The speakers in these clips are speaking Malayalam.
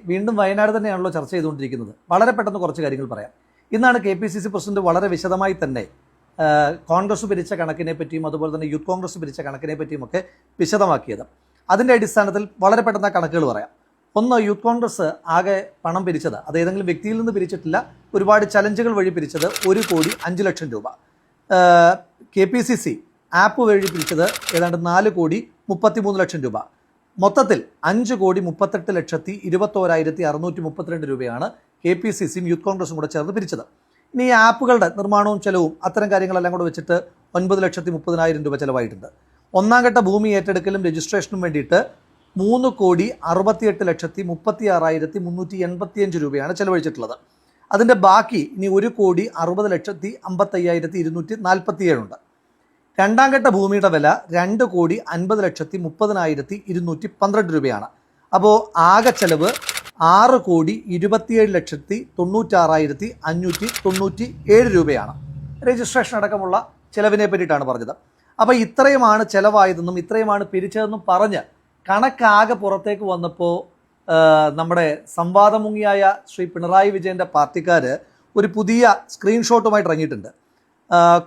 വീണ്ടും വയനാട് തന്നെയാണല്ലോ ചർച്ച ചെയ്തുകൊണ്ടിരിക്കുന്നത്. വളരെ പെട്ടെന്ന് കുറച്ച് കാര്യങ്ങൾ പറയാം. ഇന്നാണ് KPCC പ്രസിഡന്റ് വളരെ വിശദമായി തന്നെ കോൺഗ്രസ് പിരിച്ച കണക്കിനെ പറ്റിയും അതുപോലെ തന്നെ യൂത്ത് കോൺഗ്രസ് പിരിച്ച കണക്കിനെ പറ്റിയും ഒക്കെ വിശദമാക്കിയത്. അതിൻ്റെ അടിസ്ഥാനത്തിൽ വളരെ പെട്ടെന്ന് ആ കണക്കുകൾ പറയാം. ഒന്ന്, യൂത്ത് കോൺഗ്രസ് ആകെ പണം പിരിച്ചത്, അത് ഏതെങ്കിലും വ്യക്തിയിൽ നിന്ന് പിരിച്ചിട്ടില്ല, ഒരുപാട് ചലഞ്ചുകൾ വഴി പിരിച്ചത് 1,05,00,000 രൂപ. KPCC ആപ്പ് വഴി പിരിച്ചത് ഏതാണ്ട് 4,33,00,000 രൂപ. മൊത്തത്തിൽ 5,38,21,632 രൂപയാണ് KPCCയും യൂത്ത് കോൺഗ്രസും കൂടെ ചേർന്ന് പിരിച്ചത്. ഇനി ഈ ആപ്പുകളുടെ നിർമ്മാണവും ചെലവും അത്തരം കാര്യങ്ങളെല്ലാം കൂടെ വെച്ചിട്ട് 9,30,000 രൂപ ചിലവായിട്ടുണ്ട്. ഒന്നാം ഘട്ട ഭൂമി ഏറ്റെടുക്കലും രജിസ്ട്രേഷനും വേണ്ടിയിട്ട് 3,60,36,385 രൂപയാണ് ചെലവഴിച്ചിട്ടുള്ളത്. അതിൻ്റെ ബാക്കി ഇനി 1,60,55,247 ഉണ്ട്. രണ്ടാം ഘട്ട ഭൂമിയുടെ വില 2,50,30,212 രൂപയാണ്. അപ്പോൾ ആകെ ചെലവ് 6,27,96,597 രൂപയാണ്. രജിസ്ട്രേഷൻ അടക്കമുള്ള ചിലവിനെ പറ്റിയിട്ടാണ് പറഞ്ഞത്. അപ്പോൾ ഇത്രയുമാണ് ചിലവായതെന്നും ഇത്രയുമാണ് പിരിച്ചതെന്നും പറഞ്ഞ് കണക്കാകെ പുറത്തേക്ക് വന്നപ്പോൾ നമ്മുടെ സംവാദമുങ്ങിയായ ശ്രീ പിണറായി വിജയൻ്റെ പാർട്ടിക്കാർ ഒരു പുതിയ സ്ക്രീൻഷോട്ടുമായിട്ട് ഇറങ്ങിയിട്ടുണ്ട്.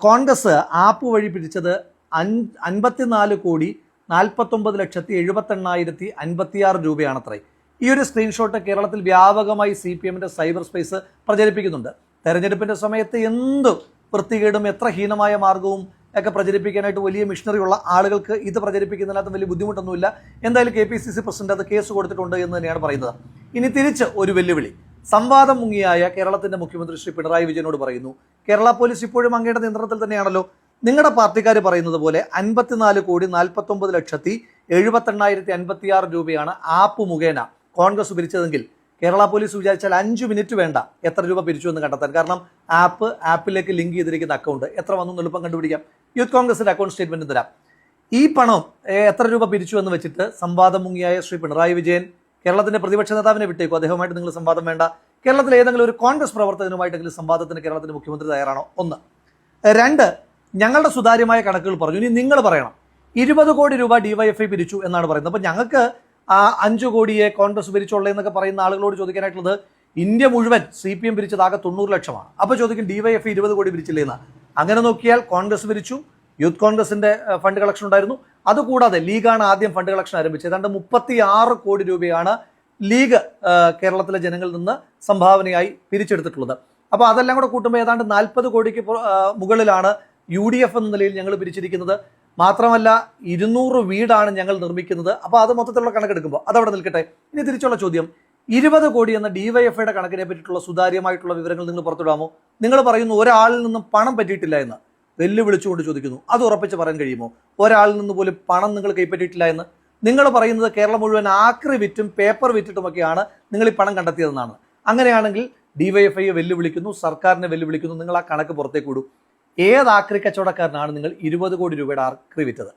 കോൺഗ്രസ് ആപ്പ് വഴി പിരിച്ചത് 54,49,78,56 രൂപയാണത്രേ. ഈ ഒരു സ്ക്രീൻഷോട്ട് കേരളത്തിൽ വ്യാപകമായി CPMന്റെ സൈബർ സ്പേസ് പ്രചരിപ്പിക്കുന്നുണ്ട്. തെരഞ്ഞെടുപ്പിൻ്റെ സമയത്ത് എന്ത് വൃത്തികേടും എത്ര ഹീനമായ മാർഗവും ഒക്കെ പ്രചരിപ്പിക്കാനായിട്ട് വലിയ മിഷനറി ഉള്ള ആളുകൾക്ക് ഇത് പ്രചരിപ്പിക്കുന്നതിനകത്ത് വലിയ ബുദ്ധിമുട്ടൊന്നുമില്ല. എന്തായാലും KPCC പ്രസിഡന്റ് അത് കേസ് കൊടുത്തിട്ടുണ്ട് എന്ന് തന്നെയാണ് പറയുന്നത്. ഇനി തിരിച്ച് ഒരു വെല്ലുവിളി സംവാദം മുങ്ങിയായ കേരളത്തിന്റെ മുഖ്യമന്ത്രി ശ്രീ പിണറായി വിജയനോട് പറയുന്നു. കേരള പോലീസ് ഇപ്പോഴും അങ്ങയുടെ നിയന്ത്രണത്തിൽ തന്നെയാണല്ലോ. നിങ്ങളുടെ പാർട്ടിക്കാർ പറയുന്നത് പോലെ 54,49,78,56 രൂപയാണ് ആപ്പ് മുഖേന കോൺഗ്രസ് പിരിച്ചതെങ്കിൽ കേരള പോലീസ് വിചാരിച്ചാൽ 5 മിനിറ്റ് വേണ്ട എത്ര രൂപ പിരിച്ചു എന്ന് കണ്ടെത്താൻ. കാരണം ആപ്പിലേക്ക് ലിങ്ക് ചെയ്തിരിക്കുന്ന അക്കൗണ്ട് എത്ര വന്നു എളുപ്പം കണ്ടുപിടിക്കാം. യൂത്ത് കോൺഗ്രസിന്റെ അക്കൗണ്ട് സ്റ്റേറ്റ്മെന്റ് തരാം. ഈ പണം എത്ര രൂപ പിരിച്ചു എന്ന് വെച്ചിട്ട് സംവാദം മുങ്ങിയായ ശ്രീ പിണറായി വിജയൻ കേരളത്തിന്റെ പ്രതിപക്ഷ നേതാവിനെ വിട്ടേക്കും. അദ്ദേഹവുമായിട്ട് നിങ്ങൾ സംവാദം വേണ്ട. കേരളത്തിലെ ഏതെങ്കിലും ഒരു കോൺഗ്രസ് പ്രവർത്തകനുമായിട്ടെങ്കിലും സംവാദത്തിന് കേരളത്തിന്റെ മുഖ്യമന്ത്രി തയ്യാറാണോ? ഒന്ന്. രണ്ട്, ഞങ്ങളുടെ സുതാര്യമായ കണക്കുകൾ പറഞ്ഞു. ഇനി നിങ്ങൾ പറയണം 20 കോടി രൂപ DYFI പിരിച്ചു എന്നാണ് പറയുന്നത്. അപ്പോൾ ഞങ്ങൾക്ക് 5 കോടിയെ കോൺഗ്രസ് പിരിച്ചുള്ളൂ എന്നൊക്കെ പറയുന്ന ആളുകളോട് ചോദിക്കാനായിട്ടുള്ളത് ഇന്ത്യ മുഴുവൻ CPM പിരിച്ചത് ആകെ 90 ലക്ഷമാണ്. അപ്പോൾ ചോദിക്കും DYFI 20 കോടി പിരിച്ചില്ലേ എന്ന്. അങ്ങനെ നോക്കിയാൽ കോൺഗ്രസ് പിരിച്ചു, യൂത്ത് കോൺഗ്രസിന്റെ ഫണ്ട് കളക്ഷൻ ഉണ്ടായിരുന്നു. അതുകൂടാതെ ലീഗാണ് ആദ്യം ഫണ്ട് കളക്ഷൻ ആരംഭിച്ചത്. ഏതാണ്ട് 36 കോടി രൂപയാണ് ലീഗ് കേരളത്തിലെ ജനങ്ങളിൽ നിന്ന് സംഭാവനയായി പിരിച്ചെടുത്തിട്ടുള്ളത്. അപ്പോൾ അതെല്ലാം കൂടെ കൂട്ടുമ്പോൾ ഏതാണ്ട് 40 കോടിക്ക് മുകളിലാണ് UDF എന്ന നിലയിൽ ഞങ്ങൾ പിരിച്ചിരിക്കുന്നത്. മാത്രമല്ല 200 വീടാണ് ഞങ്ങൾ നിർമ്മിക്കുന്നത്. അപ്പോൾ അത് മൊത്തത്തിലുള്ള കണക്കെടുക്കുമ്പോൾ അതവിടെ നിൽക്കട്ടെ. ഇനി തിരിച്ചുള്ള ചോദ്യം, 20 കോടി എന്ന DYFIയുടെ കണക്കിനെ പറ്റിയിട്ടുള്ള സുതാര്യമായിട്ടുള്ള വിവരങ്ങൾ നിങ്ങൾ പുറത്തുവിടാമോ? നിങ്ങൾ പറയുന്നു ഒരാളിൽ നിന്നും പണം പറ്റിയിട്ടില്ല എന്ന്. വെല്ലുവിളിച്ചുകൊണ്ട് ചോദിക്കുന്നു, അത് ഉറപ്പിച്ച് പറയാൻ കഴിയുമോ? ഒരാളിൽ നിന്ന് പോലും പണം നിങ്ങൾ കൈപ്പറ്റിയിട്ടില്ല എന്ന്. നിങ്ങൾ പറയുന്നത് കേരളം മുഴുവൻ ആക്രി വിറ്റും പേപ്പർ വിറ്റിട്ടുമൊക്കെയാണ് നിങ്ങൾ ഈ പണം കണ്ടെത്തിയതെന്നാണ്. അങ്ങനെയാണെങ്കിൽ DYFIയെ വെല്ലുവിളിക്കുന്നു, സർക്കാരിനെ വെല്ലുവിളിക്കുന്നു. നിങ്ങൾ ആ കണക്ക് പുറത്തേക്ക് വിടൂ. ഏത് ആക്രി കച്ചവടക്കാരനാണ് നിങ്ങൾ 20 കോടി രൂപയുടെ ആക്രി വിറ്റത്?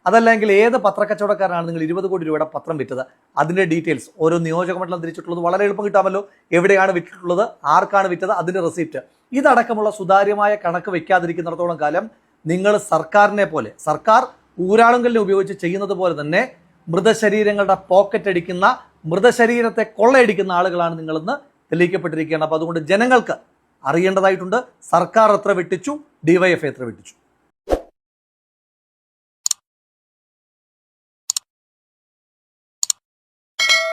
അതല്ലെങ്കിൽ ഏത് പത്രക്കച്ചവടക്കാരനാണ് നിങ്ങൾ 20 കോടി രൂപയുടെ പത്രം വിറ്റത്? അതിൻ്റെ ഡീറ്റെയിൽസ് ഓരോ നിയോജകമണ്ഡലം തിരിച്ചിട്ടുള്ളത് വളരെ എളുപ്പം കിട്ടാമല്ലോ. എവിടെയാണ് വിറ്റിട്ടുള്ളത്, ആർക്കാണ് വിറ്റത്, അതിൻ്റെ റെസിപ്റ്റ്, ഇതടക്കമുള്ള സുതാര്യമായ കണക്ക് വയ്ക്കാതിരിക്കുന്നിടത്തോളം കാലം നിങ്ങൾ സർക്കാരിനെ പോലെ, സർക്കാർ ഊരാളുങ്കലിനെ ഉപയോഗിച്ച് ചെയ്യുന്നത് പോലെ തന്നെ മൃതശരീരങ്ങളുടെ പോക്കറ്റ് അടിക്കുന്ന, മൃതശരീരത്തെ കൊള്ളയടിക്കുന്ന ആളുകളാണ് നിങ്ങളെന്ന് തെളിയിക്കപ്പെട്ടിരിക്കുകയാണ്. അപ്പോൾ അതുകൊണ്ട് ജനങ്ങൾക്ക് അറിയേണ്ടതായിട്ടുണ്ട്, സർക്കാർ എത്ര വെട്ടിച്ചു, DYFI എത്ര വെട്ടിച്ചു.